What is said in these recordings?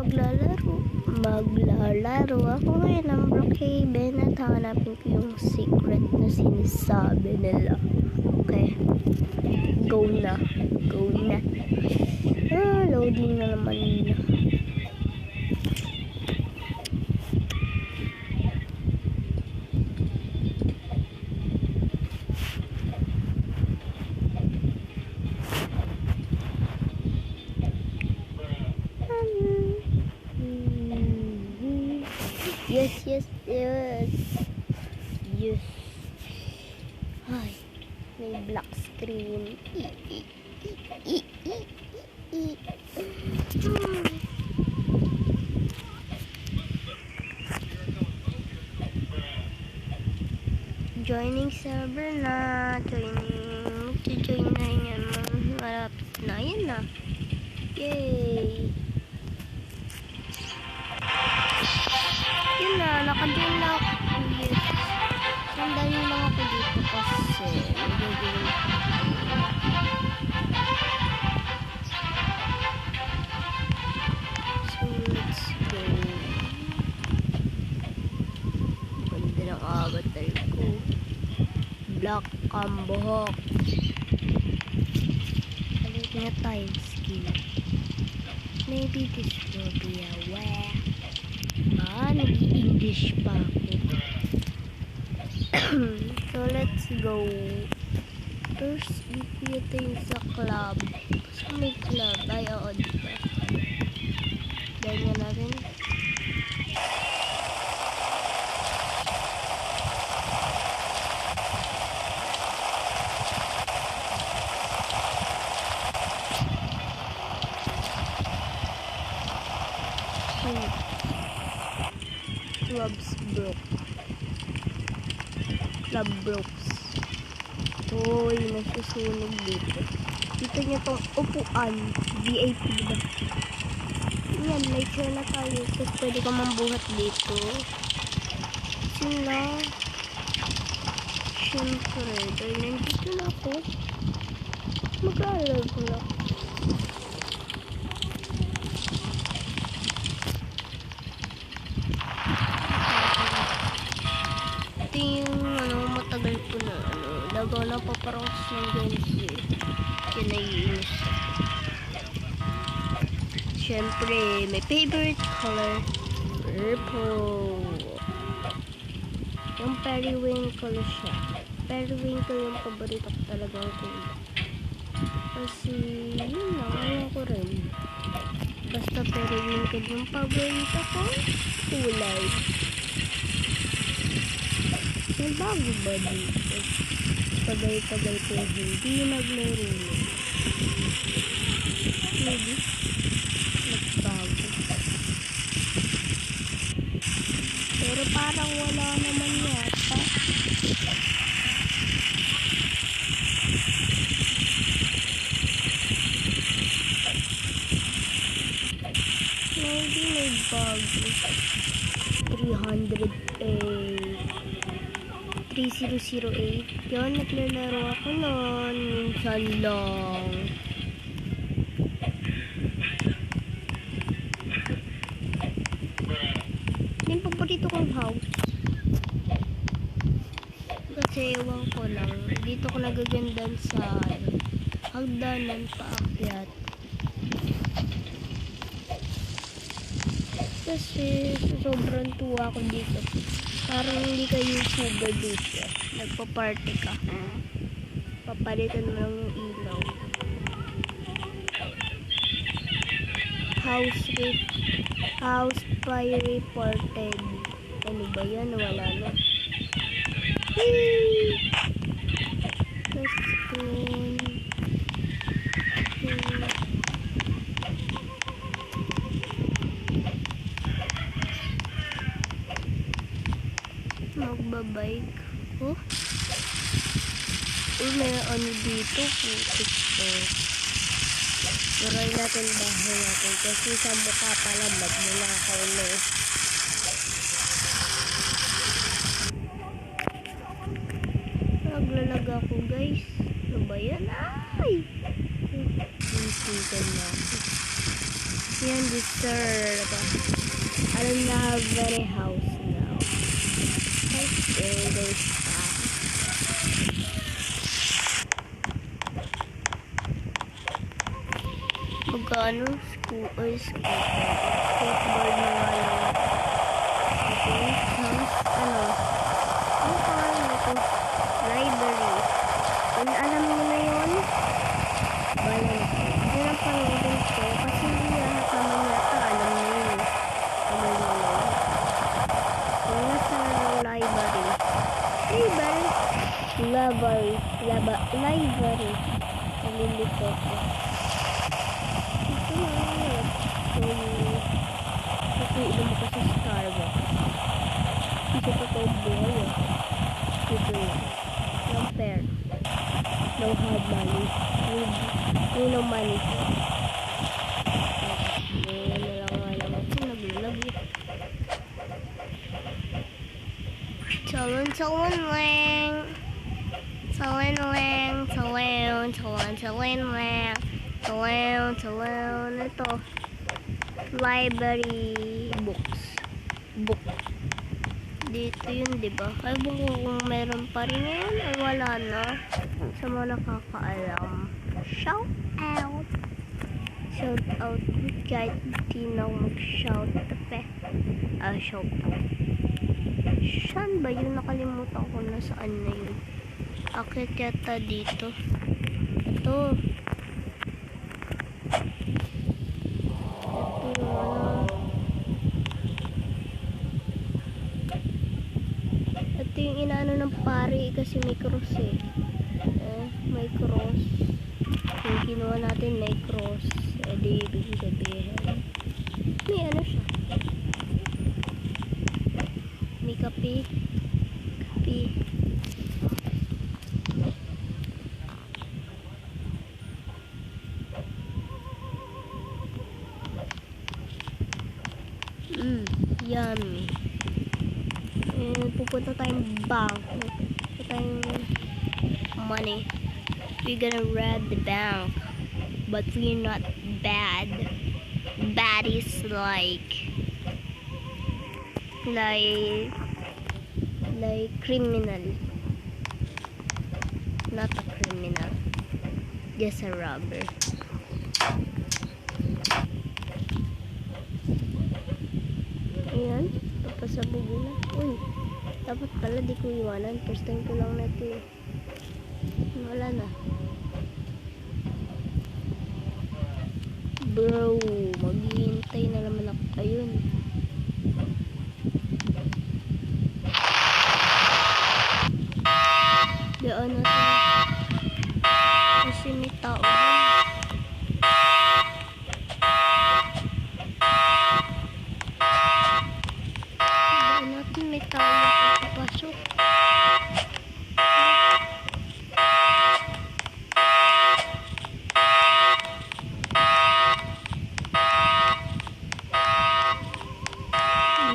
Maglalaro ako ngayon ng Brookhaven at hanapin ko yung secret na sinasabi nila. Okay. Go na. Loading na naman na. Yes. Ay, may black screen. Joining server na. Join na yan. Malapit na. Yan na. Yay! Yun na, naka-join na ako. Sandali lang ako dito kasi magagawin ko. So, let's go. Ganda ng avatar ko. Black ang buhok. Palit na tayo skin. Maybe this will be a way. Nag-English pa ako. So, let's go. First, ipiyot tayo sa club. Kasi may club. Ay, oo, diba? Ganyan natin. Club Brooks. Uy, nasusunog dito. Dito niya tong upuan. VIP ba? Yan, may chair na tayo. So, pwede ka mambuhat dito. Sila. Siyempre, dahil nandito na ako. Mag-aalag ko na. Matagal po na lagaw na paparangos ng games eh. Kaya naiinis. Siyempre, may favorite color, purple. Yung periwinkle siya. Periwinkle yung paborito ko talagang kulay. Kasi, yun lang, ayaw ko rin. Basta periwinkle yung paborito ko kulay. May bago ba dito? Tagal-tagal ko hindi naglaro. Maybe nagbago. Pero parang wala naman yata. Maybe may bago. 308. 3008. Yun, naglalaro ako nun. Minsan lang. Yung paborito kong house. Kasi ewan ko lang. Dito ko nagagandan sa hagdanan paakyat. Kasi sobrang tuwa ko dito. Parang hindi ka YouTuber dito. Nagpa-party ka. Papalitan mo lang yung ilaw. House fire reported. Ano ba yan? Wala na. Let's go. Magbabike ko. May ano dito. Putik to. Turay natin bahay natin. Kasi sa mukha pala magnanakaw na. Naglalag ako guys. Ano ba yan? Ay! Titigan na ako. Yan, deserve. I don't have any house now. Okay, there's that. Magkano? Skateboard na nga lang. Okay, house, ano? Ano pangalan nito? Library. Kung alam mo na yun, bala na po. Yun ang pangalan ko kasi lahat naman yata alam mo yun. Alam mo yun. Kung nasa library. Library. Nalilito ko. Ito na yun. Kasi ilan mo ko sa Starbucks. Ito pa ito buhay. Ito yun. No fair. No hard money. No money. Ngayon na lang nga naman. Naglalag yun. Talon lang. Ito. Library books. Book. Dito yun, diba? Ay, kung meron pa rin yan, ay wala na. Sa mga nakakaalam. Shout out! Shout out. Kahit di na ako mag-shout out. Shout out. Saan ba yun? Nakalimutan ko na saan na yun. Akit yata dito. Ito. Ito yung inaano ng pari kasi may cross eh. May cross. Yung kinuha natin may cross. Di ibig sabihin. May ano siya. May kape. Yummy. Pupunta tayong bank. Pupunta tayong money. We're gonna rob the bank. But we're not bad. Bad is like criminal. Not a criminal. Just a robber. Ayan, papasabog na. Uy, dapat pala di ko iwanan. First time ko lang na ito eh. Wala na. Bro, maghihintay na naman ako. Ayun. Daan natin. Kasi may tao doon. May tao na papasok.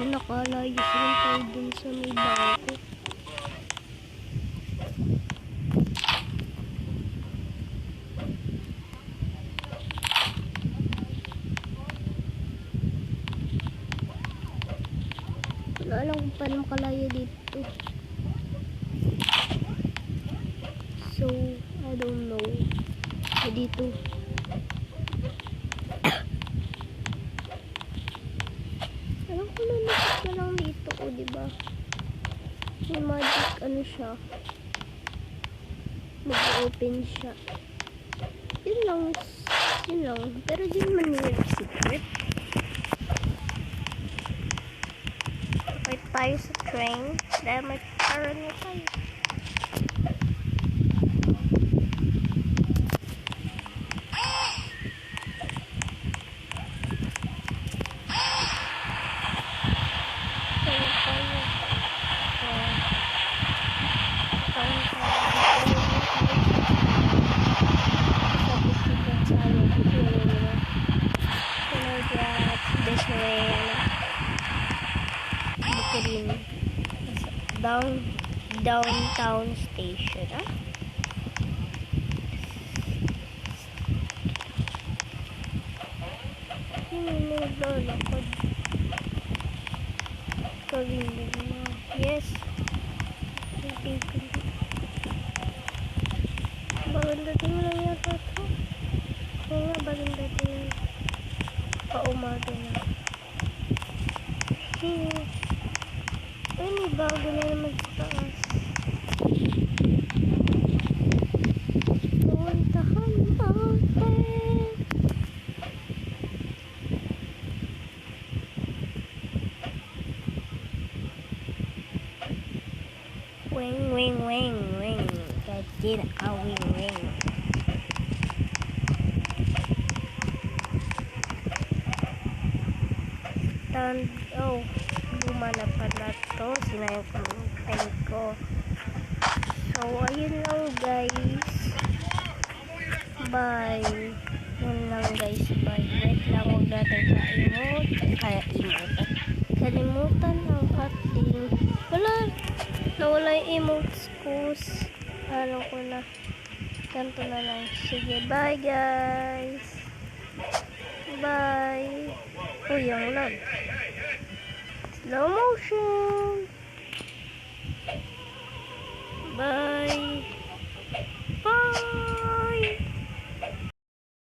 Nakalayo silang tayo dun sa may bangko. Wala alam kung paano makalaya dito. So, I don't know. Dito. Alam ko na lang dito. O, diba? May magic, ano siya. Mag-open siya. Yun lang. Pero di naman yung secret. Wait tayo sa train. Dahil may karoon na tayo. Downtown station, ah? naglalakad. Kalilig na. Yes. Bagong dating lang yata ito. Oo nga, bagong dating. Paumaga na. Ay, may bago na naman sa taas. Puntahan natin. Wing, wing, wing, wing. Kajin a wing, wing. Oh, luma na pala to. Sinayang kamay ko. So, ayun lang guys. Bye. Yun lang guys. Bye. Wait lang, huwag natin kalimutan ang ating nawala yung emotes ko. Alam ko na. Ganto na lang. Sige, bye guys. Bye. Uy, ang lag. Slow motion.